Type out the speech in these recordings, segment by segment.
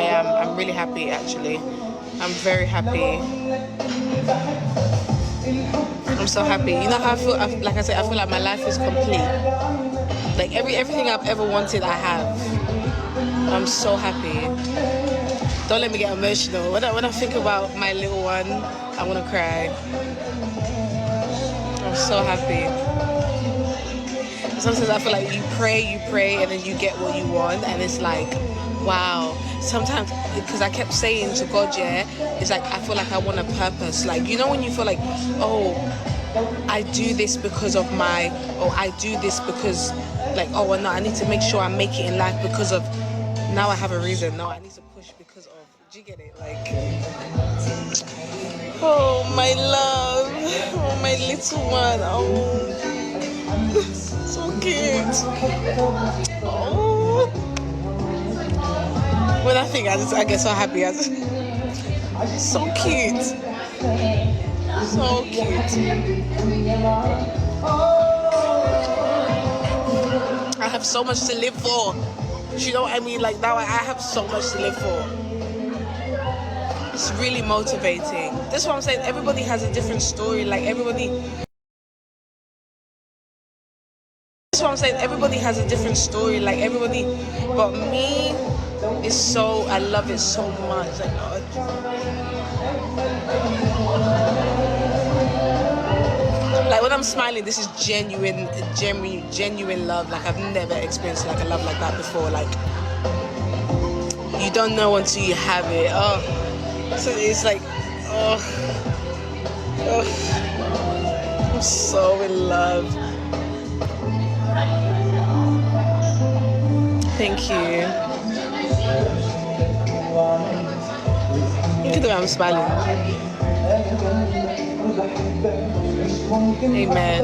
I'm really happy actually. I'm very happy. I'm so happy. You know how I feel? Like I said, I feel like my life is complete. Like everything I've ever wanted, I have. I'm so happy. Don't let me get emotional. When I think about my little one, I want to cry. I'm so happy. Sometimes I feel like you pray, and then you get what you want, and it's like, wow. Sometimes, because I kept saying to God, yeah, it's like I feel like I want a purpose. Like, you know when you feel like, oh, I do this because of I do this because, like, oh, no, I need to make sure I make it in life because of, now I have a reason. No, I need to push because of, do you get it? Like, oh, my love, oh, my little one, oh, so cute. Oh. When I think, I get so happy. So cute. So cute. I have so much to live for. Do you know what I mean? Like now I have so much to live for. It's really motivating. That's what I'm saying. Everybody has a different story. Like everybody... That's what I'm saying. Everybody has a different story. Like everybody... But me... It's so, I love it so much. Like, like when I'm smiling, this is genuine love. Like I've never experienced like a love like that before. Like you don't know until you have it. Oh, so it's like, oh, I'm so in love. Thank you. Look at the way I'm smiling. Amen.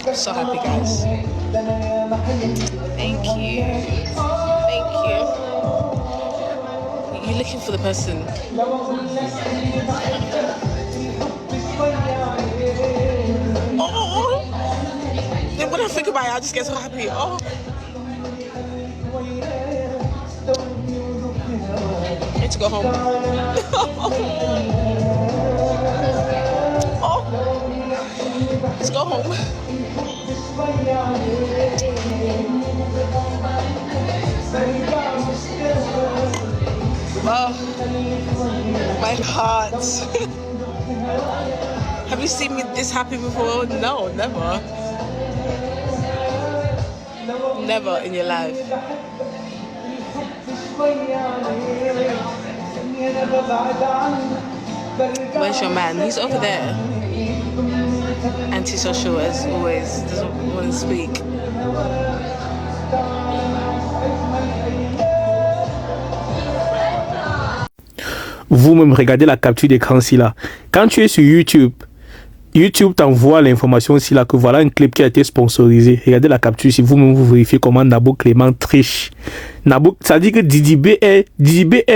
I'm so happy, guys. Thank you. Thank you. You're looking for the person. Oh. When I think about it, I just get so happy. Oh. I need to go home. Oh. Let's go home. Oh. My heart. Have you seen me this happy before? No, never. Never in your life. Where's your man? He's over there. Antisocial as always. Doesn't want to speak. Vous-même regardez la capture d'écran ici là. Quand tu es sur YouTube, YouTube t'envoie l'information ici là que voilà un clip qui a été sponsorisé. Regardez la capture ici, vous-même vous vérifiez comment Nabo Clément triche. Nabo, ça dit que Didi B est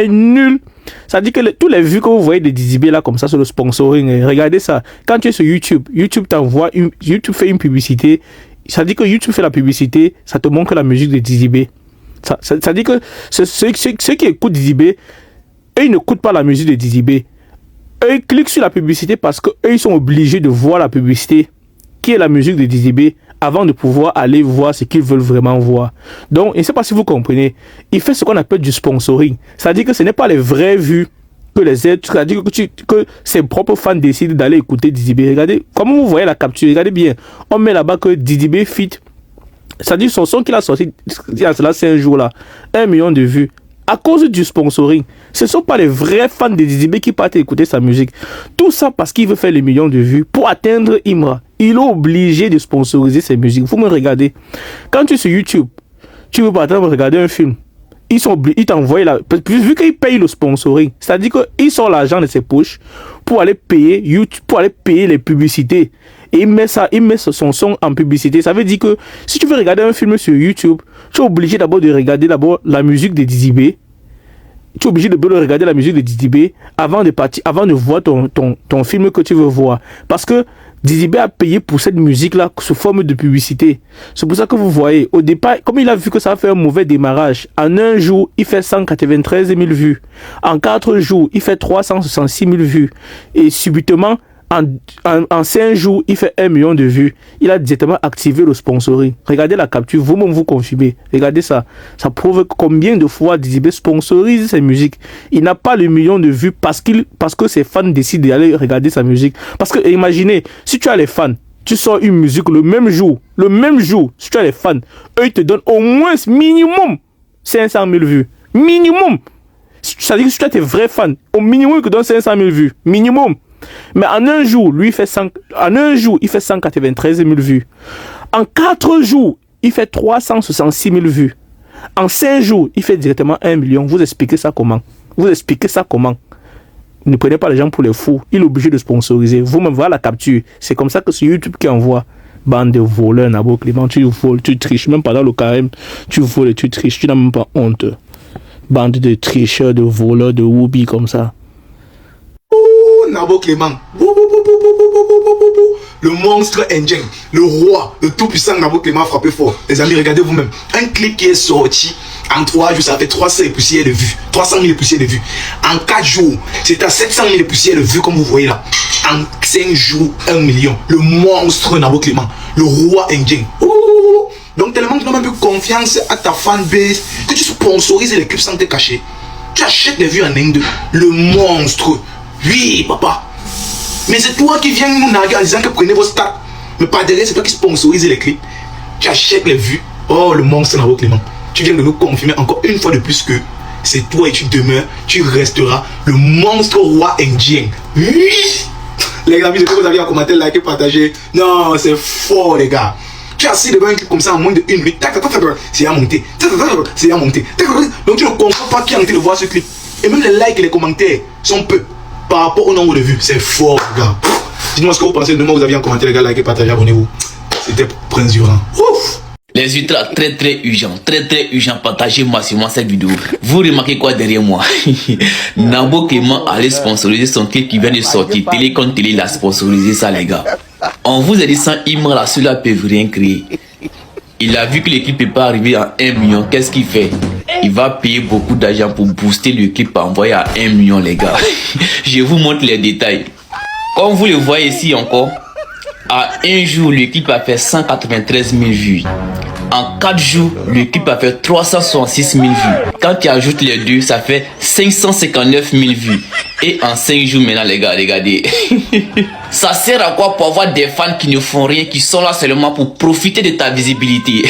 nul. Ça dit que tous les vues que vous voyez de Didi B là comme ça sur le sponsoring, regardez ça. Quand tu es sur YouTube, YouTube fait une publicité. Ça dit que YouTube fait la publicité, ça te montre la musique de Didi B. Ça dit que ceux qui écoutent Didi B, eux ils n'écoutent pas la musique de Didi B. Eux ils cliquent sur la publicité parce que eux ils sont obligés de voir la publicité qui est la musique de Didi B avant de pouvoir aller voir ce qu'ils veulent vraiment voir. Donc, je ne sais pas si vous comprenez, il fait ce qu'on appelle du sponsoring. C'est-à-dire que ce n'est pas les vraies vues que les aides, c'est-à-dire que ses propres fans décident d'aller écouter Didi B. Regardez, comment vous voyez la capture, regardez bien. On met là-bas que Didi B fit, c'est-à-dire son son qu'il a sorti il y a cela 5 jours là, 1 million de vues. À cause du sponsoring, ce ne sont pas les vrais fans de Didi B qui partent écouter sa musique. Tout ça parce qu'il veut faire les millions de vues. Pour atteindre Imra, il est obligé de sponsoriser ses musiques. Vous me regardez. Quand tu es sur YouTube, tu veux par exemple regarder un film. Ils t'envoient là. Vu qu'ils payent le sponsoring, c'est-à-dire qu'ils sortent l'argent de ses poches pour aller payer YouTube, pour aller payer les publicités. Et il met son son en publicité. Ça veut dire que si tu veux regarder un film sur YouTube, tu es obligé d'abord de regarder la musique de Didi B. Tu es obligé de regarder la musique de Didi B avant de voir ton film que tu veux voir. Parce que Dizibé a payé pour cette musique-là sous forme de publicité. C'est pour ça que vous voyez, au départ, comme il a vu que ça a fait un mauvais démarrage, en un jour, il fait 193 000 vues. En 4 jours, il fait 366 000 vues. Et subitement, en 5 jours, il fait 1 million de vues. Il a directement activé le sponsoring. Regardez la capture, vous-même vous confirmez. Regardez ça. Ça prouve combien de fois Dizibé sponsorise sa musique. Il n'a pas le million de vues parce que ses fans décident d'aller regarder sa musique. Parce que imaginez, si tu as les fans, tu sors une musique le même jour, si tu as les fans, eux ils te donnent au moins minimum 500 000 vues. Minimum. C'est-à-dire que si tu as tes vrais fans, au minimum ils te donnent 500 000 vues. Minimum. Mais en un jour, il fait 193 000 vues. En 4 jours, il fait 366 000 vues. En 5 jours, il fait directement 1 million. Vous expliquez ça comment? Ne prenez pas les gens pour les fous. Il est obligé de sponsoriser. Vous-même, voilà la capture. C'est comme ça que c'est YouTube qui envoie. Bande de voleurs, Nabo Clément. Tu voles, tu triches. Même pendant le carême, tu voles et tu triches. Tu n'as même pas honte. Bande de tricheurs, de voleurs, de woubi comme ça. Nabo Clément, le monstre indien, le roi, le tout-puissant Nabo Clément a frappé fort. Les amis, regardez vous-même. Un clip qui est sorti en 3 jours, ça fait 300 000 poussières de vues. 300 000 poussières de vues. En 4 jours, c'est à 700 000 poussières de vues, comme vous voyez là. En 5 jours, 1 million. Le monstre Nabo Clément, le roi indien. Donc tellement que tu n'as même plus confiance à ta fanbase que tu sponsorises les clips sans te cacher. Tu achètes les vues en Inde. Le monstre. Oui, papa. Mais c'est toi qui viens nous narguer en disant que prenez vos stats. Mais pas derrière, c'est toi qui sponsorise les clips. Tu achètes les vues. Oh, le monstre Nabo Clément. Tu viens de nous confirmer encore une fois de plus que c'est toi et tu demeures, tu resteras le monstre roi indien. Oui. Les amis, je peux vous avez en commentaire, liker, partager. Non, c'est fort, les gars. Tu as assis devant un clip comme ça en moins de 1 minute. C'est à monter. C'est à monter. Donc tu ne comprends pas qui a envie de voir ce clip. Et même les likes et les commentaires sont peu par rapport au nombre de vues. C'est fort, les gars. Dites-moi ce que vous pensez. Demain, vous aviez en commentaire, les gars. Likez, partagez, abonnez-vous. C'était Prince Durand. Ouf. Les ultras, très urgent, partagez massivement cette vidéo. Vous remarquez quoi derrière moi? Nabo Clément allait sponsoriser son clip qui vient de sortir. Télé contre télé, il a sponsorisé ça, les gars. On vous a dit sans Imra, là, cela peut rien créer. Il a vu que l'équipe ne peut pas arriver à 1 million. Qu'est-ce qu'il fait? Il va payer beaucoup d'argent pour booster le clip pour envoyer à 1 million, les gars. Je vous montre les détails. Comme vous le voyez ici encore, à un jour, le clip a fait 193 000 vues. En 4 jours, le clip a fait 366 000 vues. Quand tu ajoutes les deux, ça fait 559 000 vues. Et en 5 jours maintenant, les gars, regardez. Ça sert à quoi pour avoir des fans qui ne font rien, qui sont là seulement pour profiter de ta visibilité?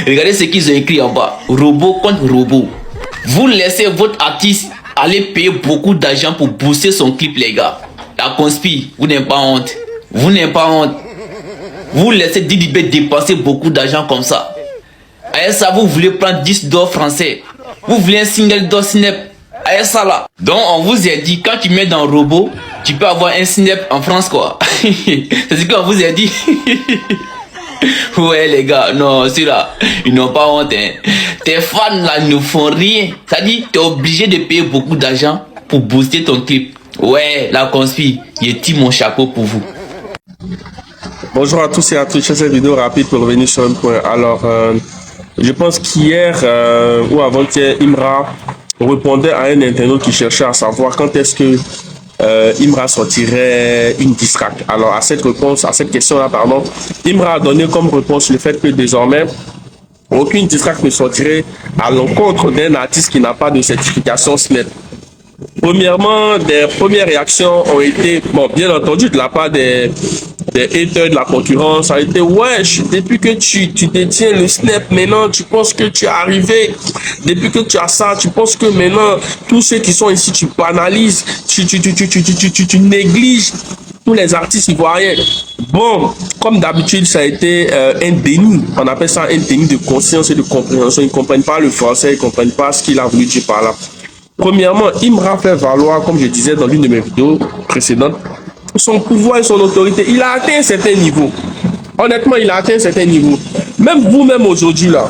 Regardez ce qu'ils ont écrit en bas. Robot contre robot. Vous laissez votre artiste aller payer beaucoup d'argent pour booster son clip, les gars. La conspi, vous n'avez pas honte. Vous n'avez pas honte. Vous laissez Didibé dépenser beaucoup d'argent comme ça. Et ça, vous voulez prendre 10 dollars français. Vous voulez un single d'or snap. Et ça là. Donc, on vous a dit, quand tu mets dans robot, tu peux avoir un snap en France, quoi. C'est ce qu'on vous a dit. Ouais, les gars, non, c'est là. Ils n'ont pas honte, hein. Tes fans là ne font rien. Ça dit, tu es obligé de payer beaucoup d'argent pour booster ton clip. Ouais, la conspi, je tire mon chapeau pour vous. Bonjour à tous et à toutes, je fais cette vidéo rapide pour revenir sur un point. Alors, je pense qu'hier ou avant-hier, Imra répondait à un internaute qui cherchait à savoir quand est-ce que Imra sortirait une diss track. Alors, à cette question-là, pardon, Imra a donné comme réponse le fait que désormais, aucune diss track ne sortirait à l'encontre d'un artiste qui n'a pas de certification SNEP. Premièrement, des premières réactions ont été, bon, bien entendu, de la part des haters de la concurrence, ça a été, wesh, depuis que tu détiens le snap, maintenant, tu penses que tu es arrivé, depuis que tu as ça, tu penses que maintenant, tous ceux qui sont ici, tu banalises, tu négliges tous les artistes ivoiriens. Bon, comme d'habitude, ça a été un déni, on appelle ça un déni de conscience et de compréhension, ils ne comprennent pas le français, ils ne comprennent pas ce qu'il a voulu dire par là. Premièrement, Imra fait valoir, comme je disais dans l'une de mes vidéos précédentes, son pouvoir et son autorité. Il a atteint un certain niveau. Honnêtement, il a atteint un certain niveau. Même vous-même aujourd'hui, là,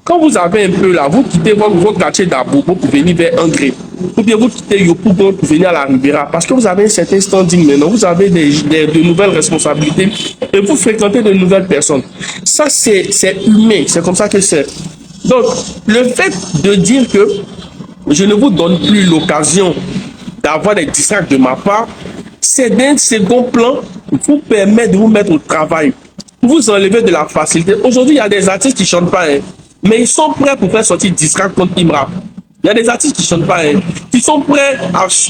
quand vous avez un peu là, vous quittez votre quartier d'Abobo pour venir vers un gré. ou bien vous quittez Yopougon pour venir à la Riviera parce que vous avez un certain standing maintenant, vous avez de nouvelles responsabilités et vous fréquentez de nouvelles personnes. Ça, c'est humain, c'est comme ça que c'est. Donc, le fait de dire que je ne vous donne plus l'occasion d'avoir des distracts de ma part, c'est d'un second plan vous permettre de vous mettre au travail, vous enlever de la facilité. Aujourd'hui, il y a des artistes qui ne chantent pas, hein, mais ils sont prêts pour faire sortir distract contre Imra. Il y a des artistes qui ne chantent pas, hein, qui sont prêts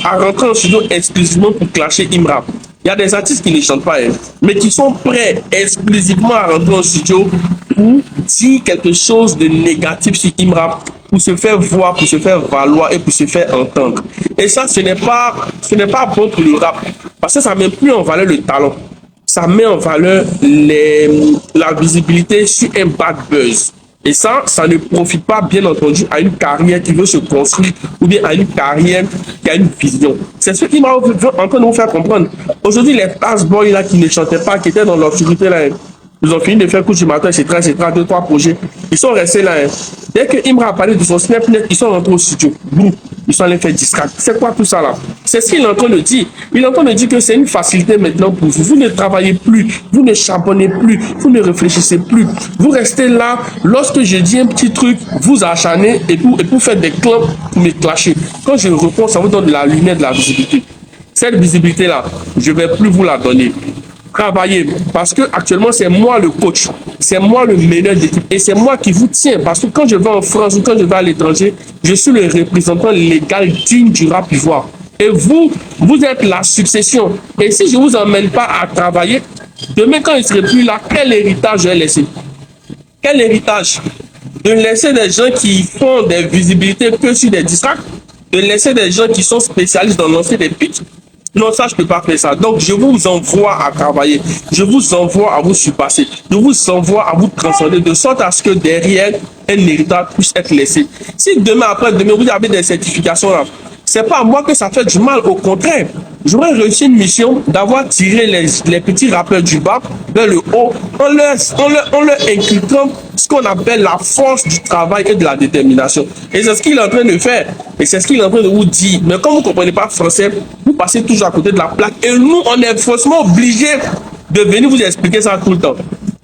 à rentrer en studio exclusivement pour clasher Imra. Il y a des artistes qui ne chantent pas, hein, mais qui sont prêts exclusivement à rentrer en studio pour dire quelque chose de négatif sur Imra, pour se faire voir, pour se faire valoir et pour se faire entendre. Et ça, ce n'est pas bon pour le rap, parce que ça ne met plus en valeur le talent. Ça met en valeur la visibilité sur un bad buzz. Et ça ne profite pas, bien entendu, à une carrière qui veut se construire ou bien à une carrière qui a une vision. C'est ce qui m'a en train de vous faire comprendre. Aujourd'hui, les Flash Boys là qui ne chantaient pas, qui étaient dans l'obscurité là, ils ont fini de faire coup du matin, etc., 2-3 projets. Ils sont restés là. Dès que Imra a parlé de son Snapchat, ils sont rentrés au studio. Boum, ils sont allés faire distract. C'est quoi tout ça là? C'est ce qu'il est en train de dire. Il est en train de dire que c'est une facilité maintenant pour vous. Vous ne travaillez plus, vous ne charbonnez plus, vous ne réfléchissez plus. Vous restez là. Lorsque je dis un petit truc, vous acharnez et pour faire des clans pour me clasher. Quand je réponds, ça vous donne de la lumière, de la visibilité. Cette visibilité là, je ne vais plus vous la donner. Travailler, parce que actuellement c'est moi le coach, c'est moi le meneur d'équipe et c'est moi qui vous tiens, parce que quand je vais en France ou quand je vais à l'étranger, je suis le représentant légal digne du rap ivoire. Et vous êtes la succession. Et si je ne vous emmène pas à travailler, demain quand il ne serai plus là, quel héritage je vais laisser? Quel héritage? De laisser des gens qui font des visibilités que sur des distracts, de laisser des gens qui sont spécialistes dans lancer des pitchs. Non, ça, je ne peux pas faire ça. Donc, je vous envoie à travailler. Je vous envoie à vous surpasser. Je vous envoie à vous transcender de sorte à ce que derrière, un héritage puisse être laissé. Si demain, après-demain, vous avez des certifications là, c'est pas à moi que ça fait du mal. Au contraire, j'aurais réussi une mission d'avoir tiré les petits rappeurs du bas vers le haut en leur inculquant ce qu'on appelle la force du travail et de la détermination. Et c'est ce qu'il est en train de faire. Et c'est ce qu'il est en train de vous dire. Mais comme vous ne comprenez pas français, vous passez toujours à côté de la plaque. Et nous, on est forcément obligés de venir vous expliquer ça tout le temps.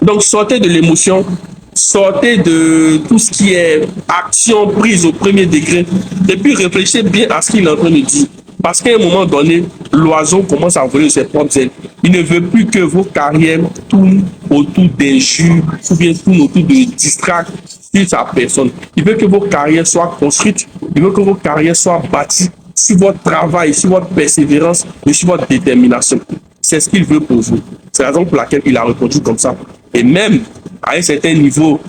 Donc, sortez de l'émotion. Sortez de tout ce qui est action prise au premier degré et puis réfléchissez bien à ce qu'il est en train de dire. Parce qu'à un moment donné, l'oiseau commence à voler de ses propres ailes. Il ne veut plus que vos carrières tournent autour d'injures ou bien tournent autour de distracts sur sa personne. Il veut que vos carrières soient construites. Il veut que vos carrières soient bâties sur votre travail, sur votre persévérance et sur votre détermination. C'est ce qu'il veut pour vous. C'est la raison pour laquelle il a répondu comme ça. Et même à un certain niveau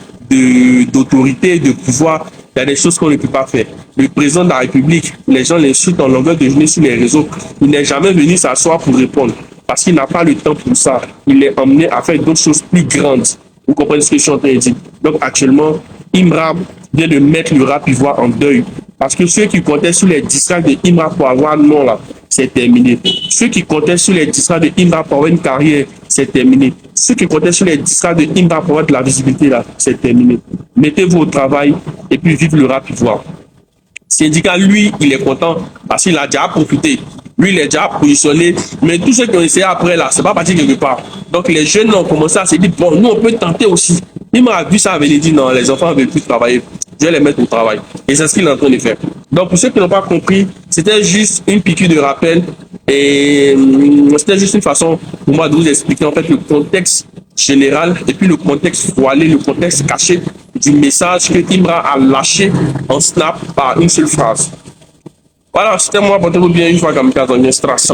d'autorité, de pouvoir, il y a des choses qu'on ne peut pas faire. Le président de la République, les gens l'insultent en longueur de journée sur les réseaux. Il n'est jamais venu s'asseoir pour répondre parce qu'il n'a pas le temps pour ça. Il est emmené à faire d'autres choses plus grandes. Vous comprenez ce que je suis en train de dire? Donc actuellement, Imra vient de mettre le rap ivoire en deuil. Parce que ceux qui comptaient sur les distracts de Imra pour avoir un nom là, c'est terminé. Ceux qui comptaient sur les distracts de Imra pour avoir une carrière, c'est terminé. Ceux qui comptaient sur les distracts de Imra pour avoir de la visibilité là, c'est terminé. Mettez-vous au travail et puis vive le rap ivoire. Syndicat, lui, il est content parce qu'il a déjà profité. Lui, il est déjà positionné. Mais tous ceux qui ont essayé après là, c'est pas parti quelque part. Donc les jeunes ont commencé à se dire, bon, nous on peut tenter aussi. Il m'a vu ça, il dit non, les enfants ne veulent plus travailler. Je vais les mettre au travail. Et c'est ce qu'il est en train de faire. Donc pour ceux qui n'ont pas compris, c'était juste une piqûre de rappel. Et c'était juste une façon pour moi de vous expliquer en fait le contexte général et puis le contexte voilé, le contexte caché du message que Imra a lâché en snap par une seule phrase. Voilà, c'était moi, portez-vous bien, une fois comme ça, on vient strass.